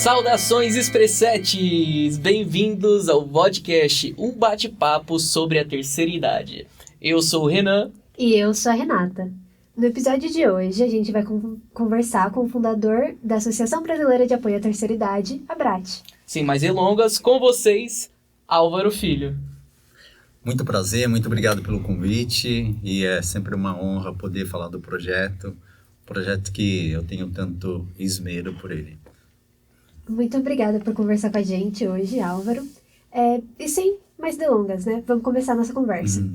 Saudações expressetes! Bem-vindos ao podcast, um bate-papo sobre a terceira idade. Eu sou o Renan. E eu sou a Renata. No episódio de hoje, a gente vai conversar com o fundador da Associação Brasileira de Apoio à Terceira Idade, a ABRAT. Sem mais delongas, com vocês, Álvaro Filho. Muito prazer, muito obrigado pelo convite e é sempre uma honra poder falar do projeto que eu tenho tanto esmero por ele. Muito obrigada por conversar com a gente hoje, Álvaro. E sem mais delongas, né? Vamos começar a nossa conversa.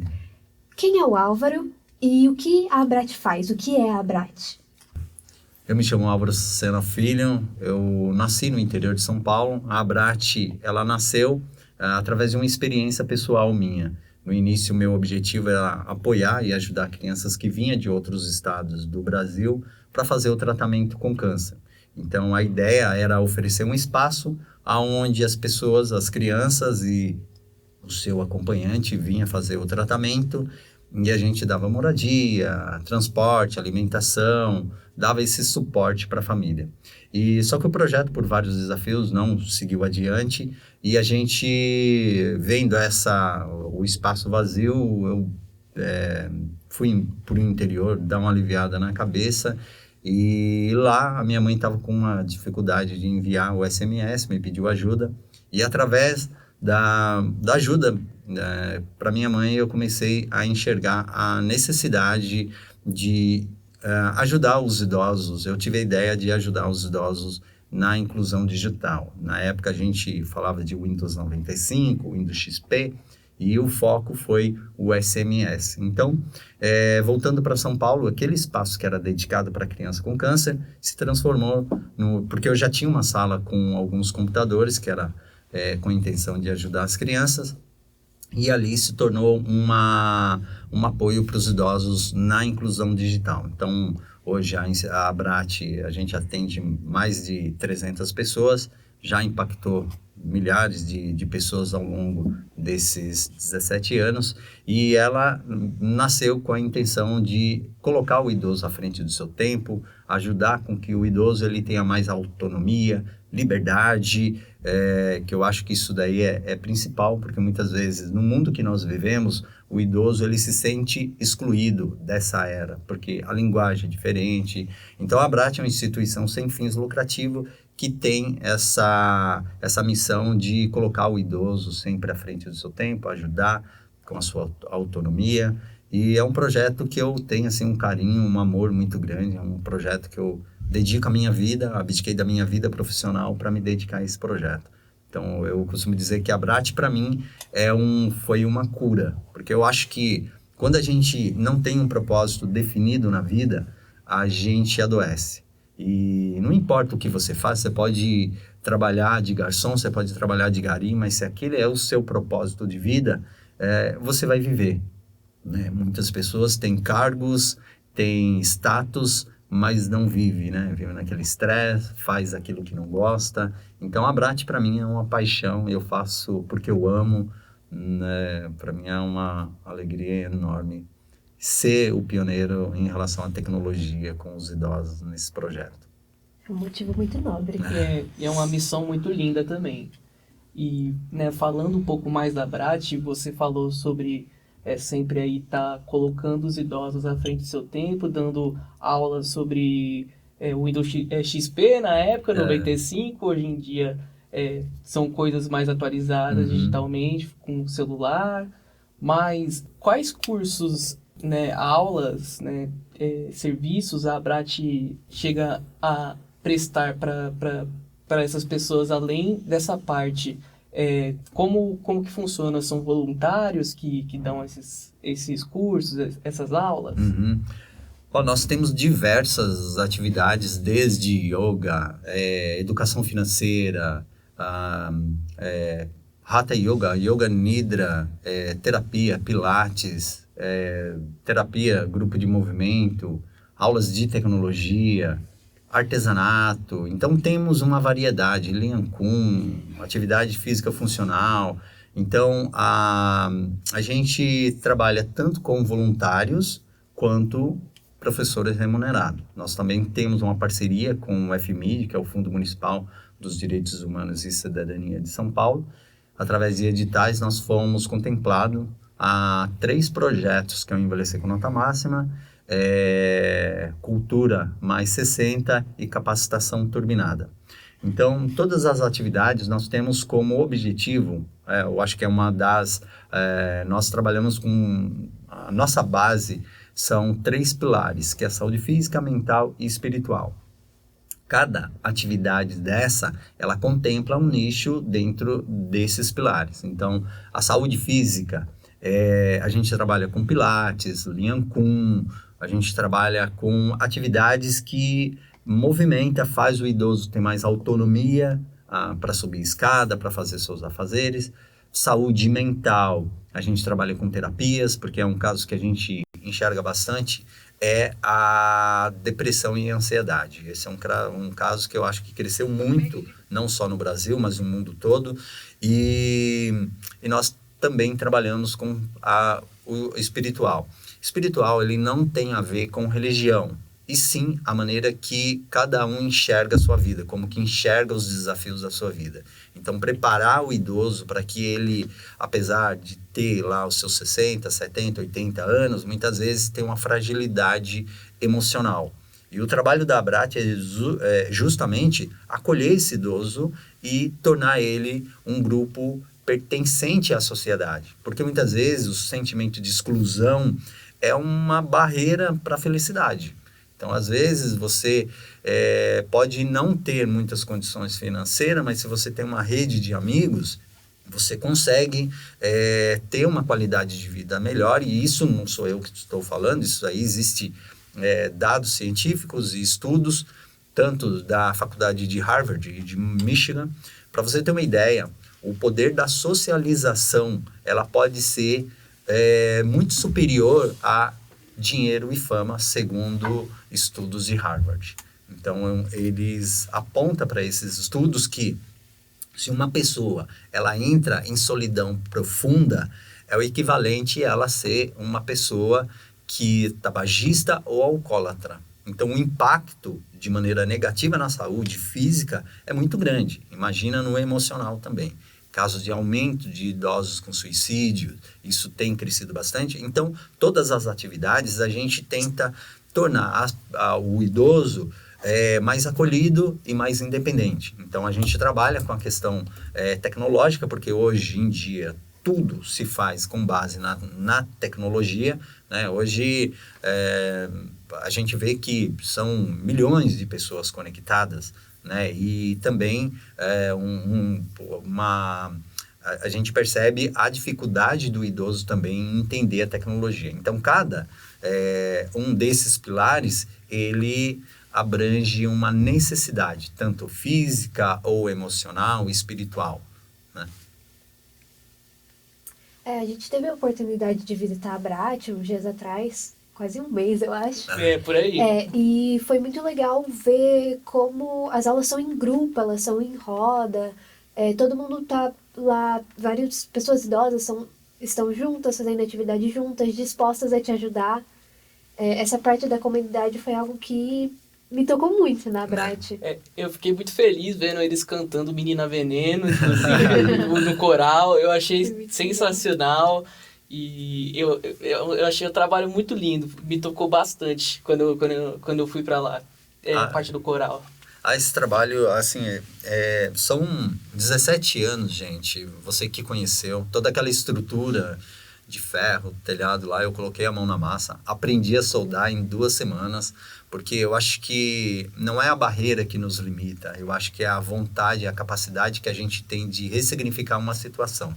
Quem é o Álvaro e o que a ABRAT faz? O que é a ABRAT? Eu me chamo Álvaro Sena Filho, eu nasci no interior de São Paulo. A ABRAT, ela nasceu através de uma experiência pessoal minha. No início, meu objetivo era apoiar e ajudar crianças que vinham de outros estados do Brasil para fazer o tratamento com câncer. Então, a ideia era oferecer um espaço onde as pessoas, as crianças e o seu acompanhante vinha fazer o tratamento e a gente dava moradia, transporte, alimentação, dava esse suporte para a família. E só que o projeto, por vários desafios, não seguiu adiante e a gente, vendo o espaço vazio, eu fui para o interior dar uma aliviada na cabeça e lá a minha mãe estava com uma dificuldade de enviar o SMS, me pediu ajuda e através da ajuda para minha mãe, eu comecei a enxergar a necessidade de ajudar os idosos. Eu tive a ideia de ajudar os idosos na inclusão digital. Na época, a gente falava de Windows 95, Windows XP, e o foco foi o SMS. Então, voltando para São Paulo, aquele espaço que era dedicado para criança com câncer se transformou porque eu já tinha uma sala com alguns computadores, que era com a intenção de ajudar as crianças, e ali se tornou um apoio para os idosos na inclusão digital. Então, hoje a ABRAT, a gente atende mais de 300 pessoas, já impactou milhares de pessoas ao longo desses 17 anos, e ela nasceu com a intenção de colocar o idoso à frente do seu tempo, ajudar com que o idoso ele tenha mais autonomia, liberdade, que eu acho que isso daí é principal, porque muitas vezes no mundo que nós vivemos, o idoso ele se sente excluído dessa era, porque a linguagem é diferente. Então a ABRAT é uma instituição sem fins lucrativos que tem essa missão de colocar o idoso sempre à frente do seu tempo, ajudar com a sua autonomia, e é um projeto que eu tenho assim, um carinho, um amor muito grande, é um projeto que eu dedico a minha vida, abdiquei da minha vida profissional para me dedicar a esse projeto. Então, eu costumo dizer que a ABRAT, para mim, foi uma cura, porque eu acho que quando a gente não tem um propósito definido na vida, a gente adoece. E não importa o que você faz, você pode trabalhar de garçom, você pode trabalhar de gari, mas se aquele é o seu propósito de vida, você vai viver, né? Muitas pessoas têm cargos, têm status, mas não vive, né? Vive naquele estresse, faz aquilo que não gosta. Então, a ABRAT, para mim, é uma paixão. Eu faço porque eu amo, né? Para mim, é uma alegria enorme ser o pioneiro em relação à tecnologia com os idosos nesse projeto. É um motivo muito nobre. É uma missão muito linda também. E, né, falando um pouco mais da ABRAT, você falou sobre sempre aí tá colocando os idosos à frente do seu tempo, dando aulas sobre o Windows XP na época, 95, hoje em dia são coisas mais atualizadas digitalmente, com celular, mas quais cursos, né, aulas, né, serviços a ABRAT chega a prestar para essas pessoas, além dessa parte? Como que funciona? São voluntários que dão esses cursos, essas aulas? Nós temos diversas atividades, desde yoga, educação financeira, Hatha Yoga, Yoga Nidra, terapia, pilates, terapia, grupo de movimento, aulas de tecnologia, artesanato. Então temos uma variedade, Lian Kun, atividade física funcional. Então a gente trabalha tanto com voluntários quanto professores remunerados. Nós também temos uma parceria com o FMID, que é o Fundo Municipal dos Direitos Humanos e Cidadania de São Paulo. Através de editais, nós fomos contemplados a 3 projetos, que é o Envelhecer com Nota Máxima, Cultura mais 60 e Capacitação Turbinada. Então, todas as atividades nós temos como objetivo, eu acho que é uma das... nós trabalhamos com... A nossa base são 3 pilares, que é a saúde física, mental e espiritual. Cada atividade dessa, ela contempla um nicho dentro desses pilares. Então, a saúde física, a gente trabalha com pilates, Lian Kun, a gente trabalha com atividades que movimenta, faz o idoso ter mais autonomia para subir escada, para fazer seus afazeres. Saúde mental, a gente trabalha com terapias, porque é um caso que a gente enxerga bastante, é a depressão e a ansiedade. Esse é um caso que eu acho que cresceu muito, não só no Brasil, mas no mundo todo. E nós também trabalhamos com o espiritual. Espiritual, ele não tem a ver com religião, e sim a maneira que cada um enxerga a sua vida, como que enxerga os desafios da sua vida. Então, preparar o idoso para que ele, apesar de ter lá os seus 60, 70, 80 anos, muitas vezes tem uma fragilidade emocional. E o trabalho da Abrat é justamente acolher esse idoso e tornar ele um grupo pertencente à sociedade. Porque muitas vezes o sentimento de exclusão é uma barreira para a felicidade. Então, às vezes, você pode não ter muitas condições financeiras, mas se você tem uma rede de amigos, você consegue ter uma qualidade de vida melhor. E isso não sou eu que estou falando, isso aí existe dados científicos e estudos, tanto da faculdade de Harvard e de Michigan. Para você ter uma ideia, o poder da socialização, ela pode ser muito superior a dinheiro e fama, segundo estudos de Harvard. Então, eles apontam para esses estudos que se uma pessoa ela entra em solidão profunda, é o equivalente a ela ser uma pessoa que é tabagista ou alcoólatra. Então, o impacto de maneira negativa na saúde física é muito grande. Imagina no emocional também. Casos de aumento de idosos com suicídio, isso tem crescido bastante. Então, todas as atividades a gente tenta tornar o idoso mais acolhido e mais independente. Então, a gente trabalha com a questão tecnológica, porque hoje em dia tudo se faz com base na tecnologia, né? Hoje a gente vê que são milhões de pessoas conectadas, né? E também a gente percebe a dificuldade do idoso também em entender a tecnologia. Então, cada um desses pilares, ele abrange uma necessidade, tanto física ou emocional, espiritual, né? A gente teve a oportunidade de visitar a Abrat uns dias atrás, quase um mês, eu acho. Por aí. E foi muito legal ver como as aulas são em grupo, elas são em roda, todo mundo tá lá, várias pessoas idosas estão juntas, fazendo atividade juntas, dispostas a te ajudar. Essa parte da comunidade foi algo que me tocou muito na Abrat. Eu fiquei muito feliz vendo eles cantando Menina Veneno, inclusive, no coral. Eu achei sensacional. E eu achei o trabalho muito lindo. Me tocou bastante quando eu fui para lá. A parte do coral. Esse trabalho, assim, são 17 anos, gente. Você que conheceu toda aquela estrutura de ferro, telhado lá, eu coloquei a mão na massa. Aprendi a soldar em 2 semanas, porque eu acho que não é a barreira que nos limita. Eu acho que é a vontade, a capacidade que a gente tem de ressignificar uma situação.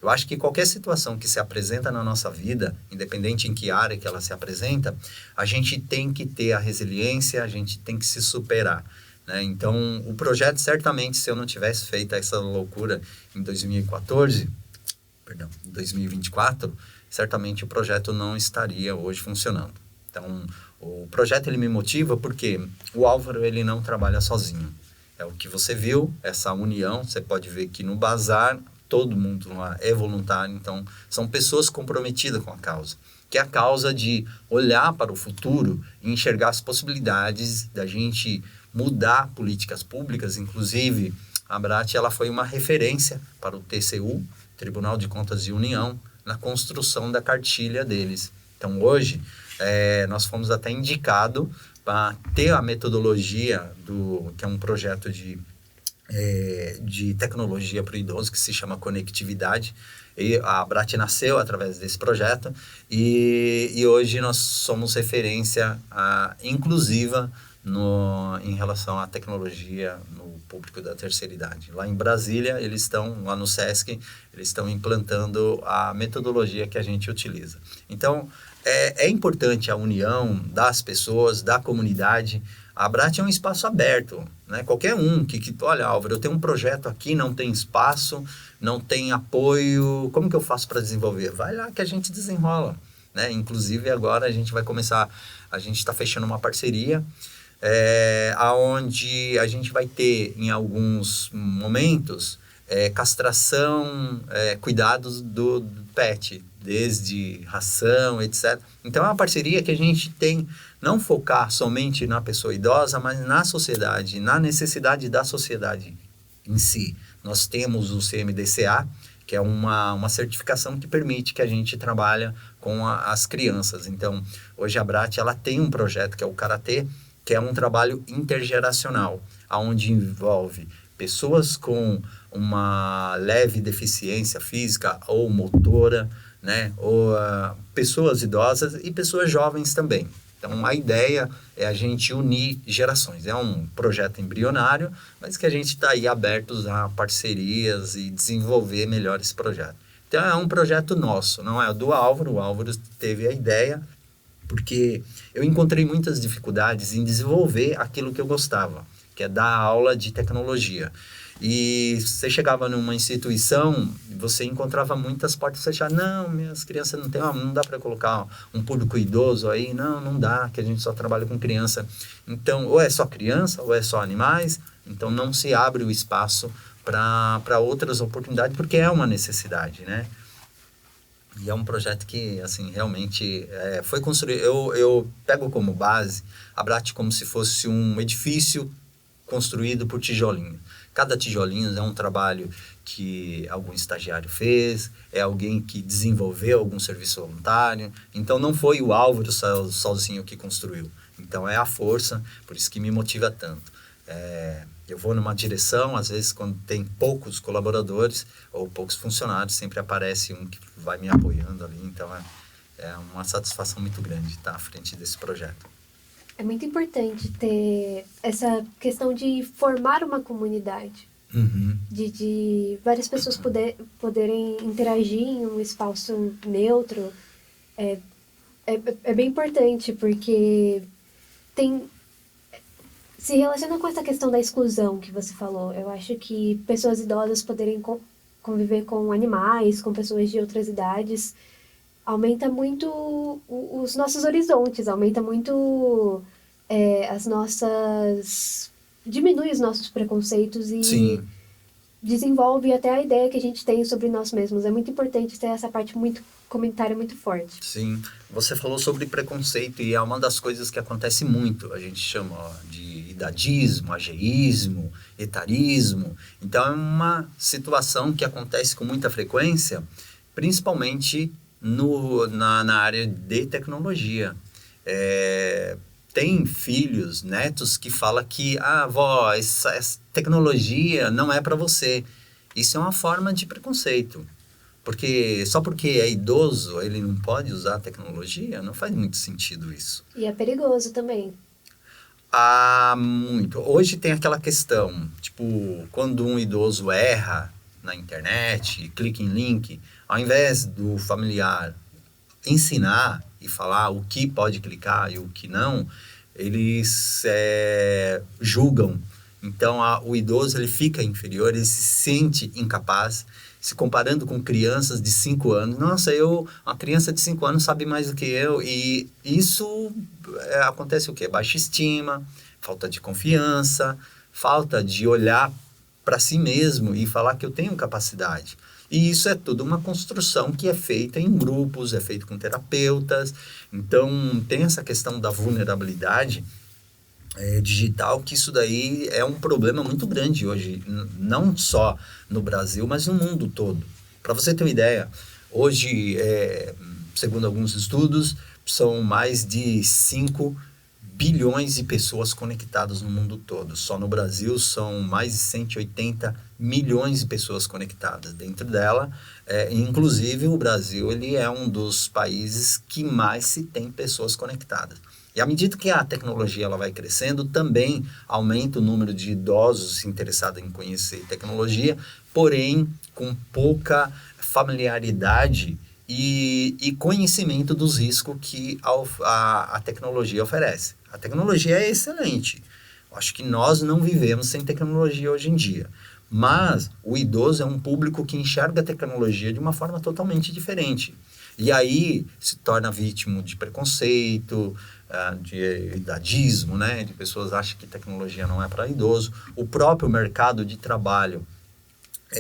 Eu acho que qualquer situação que se apresenta na nossa vida, independente em que área que ela se apresenta, a gente tem que ter a resiliência, a gente tem que se superar, né? Então, o projeto, certamente, se eu não tivesse feito essa loucura em 2024, certamente o projeto não estaria hoje funcionando. Então, o projeto ele me motiva porque o Álvaro ele não trabalha sozinho. É o que você viu, essa união, você pode ver que no bazar todo mundo lá é voluntário, então são pessoas comprometidas com a causa, que é a causa de olhar para o futuro e enxergar as possibilidades da gente mudar políticas públicas, inclusive A Abrat, ela foi uma referência para o TCU, Tribunal de Contas de União, na construção da cartilha deles. Então, hoje, nós fomos até indicados para ter a metodologia que é um projeto de tecnologia para o idoso, que se chama Conectividade. E a Abrat nasceu através desse projeto e hoje nós somos referência inclusiva em relação à tecnologia no público da terceira idade. Lá em Brasília, lá no SESC, eles estão implantando a metodologia que a gente utiliza. Então, é importante a união das pessoas, da comunidade. A Abrat é um espaço aberto, né? Qualquer um olha, Álvaro, eu tenho um projeto aqui, não tem espaço, não tem apoio, como que eu faço para desenvolver? Vai lá que a gente desenrola, né? Inclusive, agora a gente está fechando uma parceria, aonde a gente vai ter, em alguns momentos, castração, cuidados do pet, desde ração, etc. Então, é uma parceria que a gente tem, não focar somente na pessoa idosa, mas na sociedade, na necessidade da sociedade em si. Nós temos o CMDCA, que é uma certificação que permite que a gente trabalhe com as crianças. Então, hoje a Abrat, ela tem um projeto que é o Karatê, que é um trabalho intergeracional, onde envolve pessoas com uma leve deficiência física ou motora, né? Ou pessoas idosas e pessoas jovens também. Então, a ideia é a gente unir gerações. É um projeto embrionário, mas que a gente está aí abertos a parcerias e desenvolver melhor esse projeto. Então, é um projeto nosso, não é do Álvaro. O Álvaro teve a ideia, porque eu encontrei muitas dificuldades em desenvolver aquilo que eu gostava, que é dar aula de tecnologia. E você chegava numa instituição, você encontrava muitas portas fechadas. Não, minhas crianças não dá para colocar um público idoso aí. Não dá, que a gente só trabalha com criança. Então, ou é só criança, ou é só animais. Então, não se abre o espaço para outras oportunidades, porque é uma necessidade, né? E é um projeto que, assim, realmente foi construído. Eu pego como base a Abrat como se fosse um edifício construído por tijolinho. Cada tijolinho é um trabalho que algum estagiário fez, é alguém que desenvolveu algum serviço voluntário. Então, não foi o Álvaro sozinho que construiu. Então, é a força, por isso que me motiva tanto. Eu vou numa direção, às vezes, quando tem poucos colaboradores ou poucos funcionários, sempre aparece um que vai me apoiando ali. Então, é uma satisfação muito grande estar à frente desse projeto. É muito importante ter essa questão de formar uma comunidade, de várias pessoas poderem interagir em um espaço neutro. É bem importante, porque se relaciona com essa questão da exclusão que você falou. Eu acho que pessoas idosas poderem conviver com animais, com pessoas de outras idades, aumenta muito os nossos horizontes, aumenta muito diminui os nossos preconceitos e Sim. Desenvolve até a ideia que a gente tem sobre nós mesmos. É muito importante ter essa parte comunitária muito forte. Sim, você falou sobre preconceito e é uma das coisas que acontece muito. A gente chama de idadismo, ageísmo, etarismo. Então, é uma situação que acontece com muita frequência, principalmente na área de tecnologia. Tem filhos, netos, que falam que, avó, essa tecnologia não é para você. Isso é uma forma de preconceito. Só porque é idoso, ele não pode usar a tecnologia? Não faz muito sentido isso. E é perigoso também. Muito. Hoje tem aquela questão, tipo, quando um idoso erra na internet, clica em link, ao invés do familiar ensinar e falar o que pode clicar e o que não, eles julgam. Então, o idoso ele fica inferior, ele se sente incapaz, se comparando com crianças de 5 anos. Nossa, uma criança de 5 anos sabe mais do que eu. E isso acontece o quê? Baixa estima, falta de confiança, falta de olhar para si mesmo e falar que eu tenho capacidade. E isso é tudo uma construção que é feita em grupos, é feito com terapeutas. Então, tem essa questão da vulnerabilidade digital, que isso daí é um problema muito grande hoje, não só no Brasil, mas no mundo todo. Para você ter uma ideia, hoje, segundo alguns estudos, são mais de 5 bilhões de pessoas conectadas no mundo todo. Só no Brasil são mais de 180 milhões de pessoas conectadas. Dentro dela, inclusive o Brasil, ele é um dos países que mais se tem pessoas conectadas. E à medida que a tecnologia ela vai crescendo, também aumenta o número de idosos interessados em conhecer tecnologia, porém com pouca familiaridade e conhecimento dos riscos que a tecnologia oferece. A tecnologia é excelente. Eu acho que nós não vivemos sem tecnologia hoje em dia. Mas o idoso é um público que enxerga a tecnologia de uma forma totalmente diferente. E aí se torna vítima de preconceito, de idadismo, né? De pessoas que acham que tecnologia não é para idoso. O próprio mercado de trabalho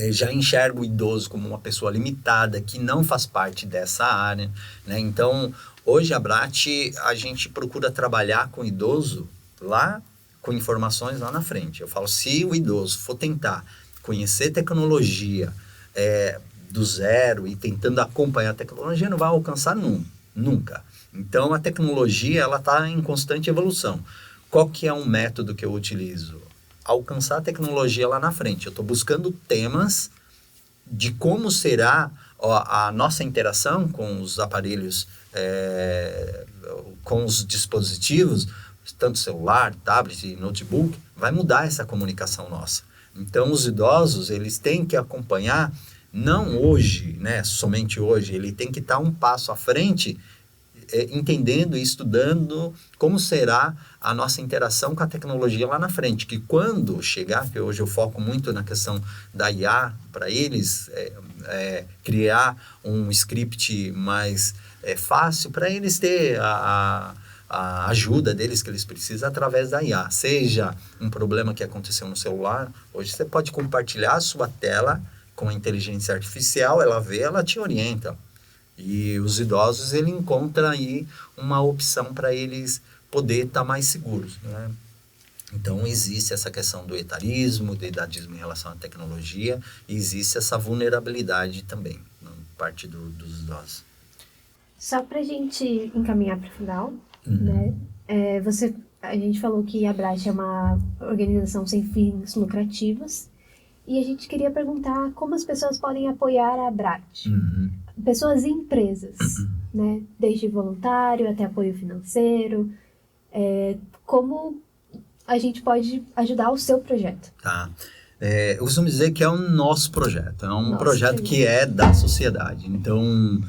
já enxerga o idoso como uma pessoa limitada, que não faz parte dessa área, né? Então, hoje a Brat, a gente procura trabalhar com o idoso lá, com informações lá na frente. Eu falo, se o idoso for tentar conhecer tecnologia do zero e tentando acompanhar a tecnologia, não vai alcançar nunca. Então, a tecnologia ela está em constante evolução. Qual que é um método que eu utilizo? Alcançar a tecnologia lá na frente. Eu estou buscando temas de como será a nossa interação com os aparelhos, com os dispositivos, tanto celular, tablet e notebook, vai mudar essa comunicação nossa. Então, os idosos, eles têm que acompanhar, não hoje, né, somente hoje, ele tem que estar um passo à frente, entendendo e estudando como será a nossa interação com a tecnologia lá na frente, que quando chegar, que hoje eu foco muito na questão da IA, para eles criar um script mais fácil, para eles ter a ajuda deles que eles precisam através da IA. Seja um problema que aconteceu no celular, hoje você pode compartilhar a sua tela com a inteligência artificial, ela vê, ela te orienta. E os idosos, ele encontra aí uma opção para eles poder estar mais seguros, né? Então, existe essa questão do etarismo, do idadismo em relação à tecnologia, e existe essa vulnerabilidade também, na parte dos idosos. Só para a gente encaminhar para o final, né? A gente falou que a Brat é uma organização sem fins lucrativos, e a gente queria perguntar como as pessoas podem apoiar a Brat. Pessoas e empresas, né? Desde voluntário até apoio financeiro. Como a gente pode ajudar o seu projeto? Tá. Eu costumo dizer que é o nosso projeto. É um projeto que é da sociedade. Então,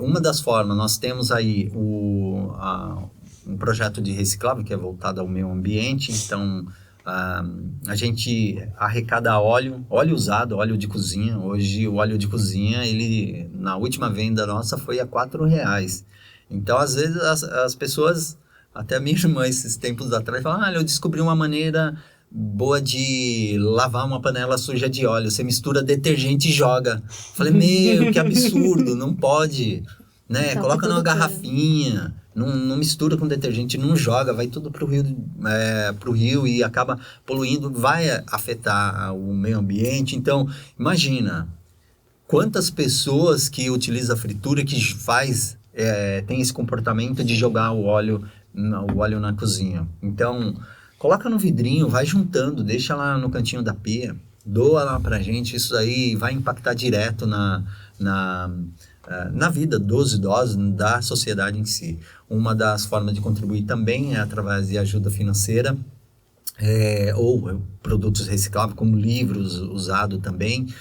uma das formas, nós temos aí um projeto de reciclável que é voltado ao meio ambiente. Então, a gente arrecada óleo usado, óleo de cozinha. Hoje o óleo de cozinha, ele na última venda nossa foi a R$4. Então às vezes as pessoas, até mesmo esses tempos atrás, falam, eu descobri uma maneira boa de lavar uma panela suja de óleo, você mistura detergente e joga. Falei, que absurdo, não pode, né? Então, coloca numa garrafinha. Não mistura com detergente, não joga, vai tudo pro rio e acaba poluindo, vai afetar o meio ambiente. Então, imagina, quantas pessoas que utilizam a fritura, que tem esse comportamento de jogar o óleo na cozinha. Então, coloca no vidrinho, vai juntando, deixa lá no cantinho da pia, doa lá pra gente, isso aí vai impactar direto na vida dos idosos, da sociedade em si. Uma das formas de contribuir também é através de ajuda financeira, ou produtos recicláveis, como livros usados também.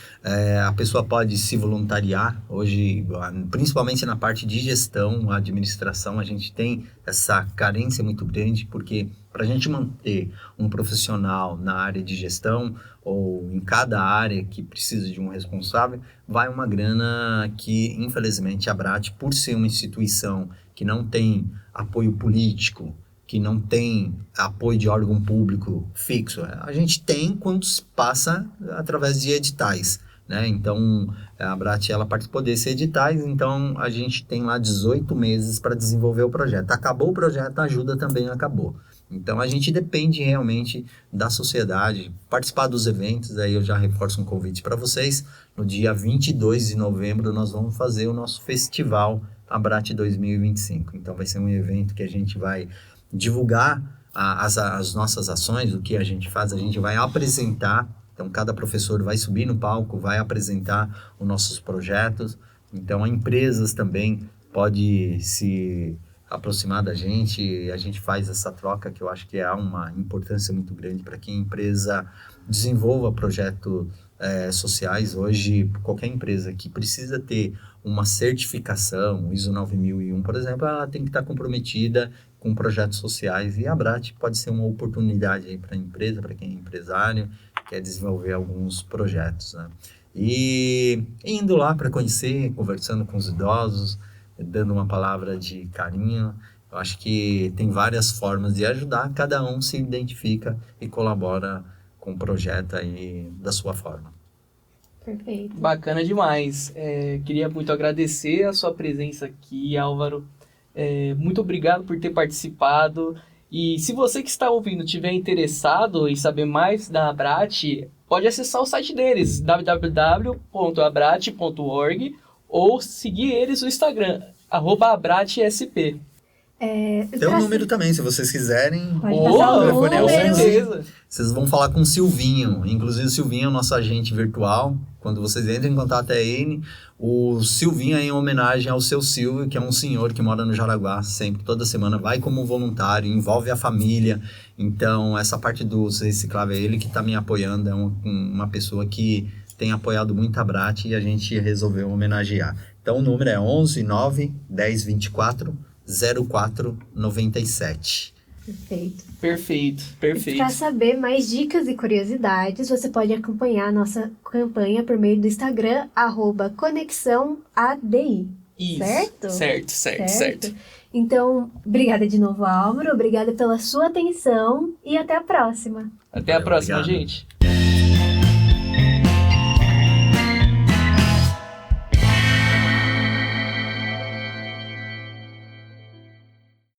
A pessoa pode se voluntariar. Hoje, principalmente na parte de gestão, administração, a gente tem essa carência muito grande, porque para a gente manter um profissional na área de gestão, ou em cada área que precisa de um responsável, vai uma grana que, infelizmente, a Brat, por ser uma instituição que não tem apoio político, que não tem apoio de órgão público fixo, a gente tem quando se passa através de editais, né? Então, a Brat, ela participou desses editais, então a gente tem lá 18 meses para desenvolver o projeto. Acabou o projeto, a ajuda também acabou. Então, a gente depende realmente da sociedade. Participar dos eventos, aí eu já reforço um convite para vocês. No dia 22 de novembro, nós vamos fazer o nosso festival Abrat 2025. Então, vai ser um evento que a gente vai divulgar as nossas ações, o que a gente faz, a gente vai apresentar. Então, cada professor vai subir no palco, vai apresentar os nossos projetos. Então, empresas também podem se aproximar da gente, e a gente faz essa troca, que eu acho que é uma importância muito grande para que a empresa desenvolva projetos sociais. Hoje, qualquer empresa que precisa ter uma certificação, ISO 9001, por exemplo, ela tem que estar comprometida com projetos sociais, e a Abrat pode ser uma oportunidade para a empresa, para quem é empresário, quer desenvolver alguns projetos, né? E indo lá para conhecer, conversando com os idosos, dando uma palavra de carinho. Eu acho que tem várias formas de ajudar, cada um se identifica e colabora com o projeto aí da sua forma. Perfeito. Bacana demais. Queria muito agradecer a sua presença aqui, Álvaro. Muito obrigado por ter participado. E se você que está ouvindo tiver interessado em saber mais da Abrat, pode acessar o site deles, www.abrat.org, ou seguir eles no Instagram, @abratsp. Tem um número também, se vocês quiserem. Pode passar o telefone é número. 11. Vocês vão falar com o Silvinho. Inclusive, o Silvinho é o nosso agente virtual. Quando vocês entram em contato é ele. O Silvinho é em homenagem ao seu Silvio, que é um senhor que mora no Jaraguá, sempre, toda semana, vai como voluntário, envolve a família. Então, essa parte do reciclável é ele que está me apoiando. É uma pessoa que tem apoiado muito a Abrat, e a gente resolveu homenagear. Então, o número é 11 9 10 24 0497. Perfeito. Perfeito. Para saber mais dicas e curiosidades, você pode acompanhar a nossa campanha por meio do Instagram, @conexãoadi. Isso. Certo. Então, obrigada de novo, Álvaro. Obrigada pela sua atenção e até a próxima. Até a próxima, Obrigado. gente.